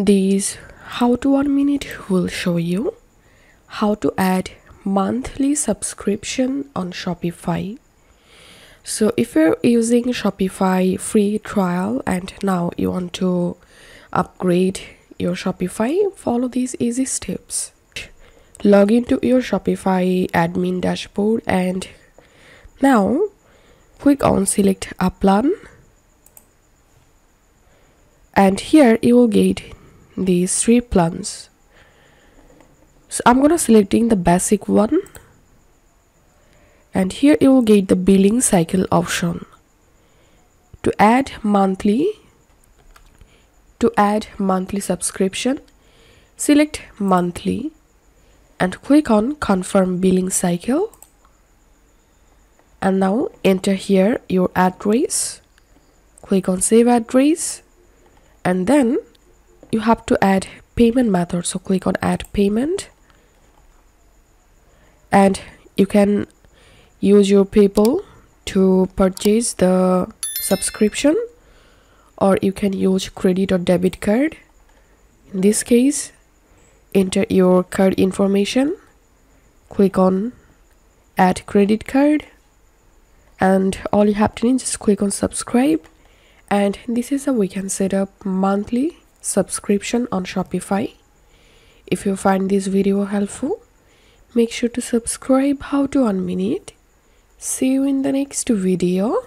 This how to 1 minute will show you how to add monthly subscription on Shopify. So if you're using Shopify free trial and now you want to upgrade your Shopify, follow these easy steps. Log into your Shopify admin dashboard and now click on select a plan, and here you will get these 3 plans. So I'm gonna selecting the basic one, and here you will get the billing cycle option. To add monthly subscription, select monthly and click on confirm billing cycle, and now enter here your address, click on save address, and then you have to add payment method, so click on add payment, and you can use your PayPal to purchase the subscription, or you can use credit or debit card. In this case, enter your card information, click on add credit card, and all you have to do is just click on subscribe, and this is how we can set up monthly subscription on Shopify. If you find this video helpful, make sure to subscribe how to 1 minute. See you in the next video.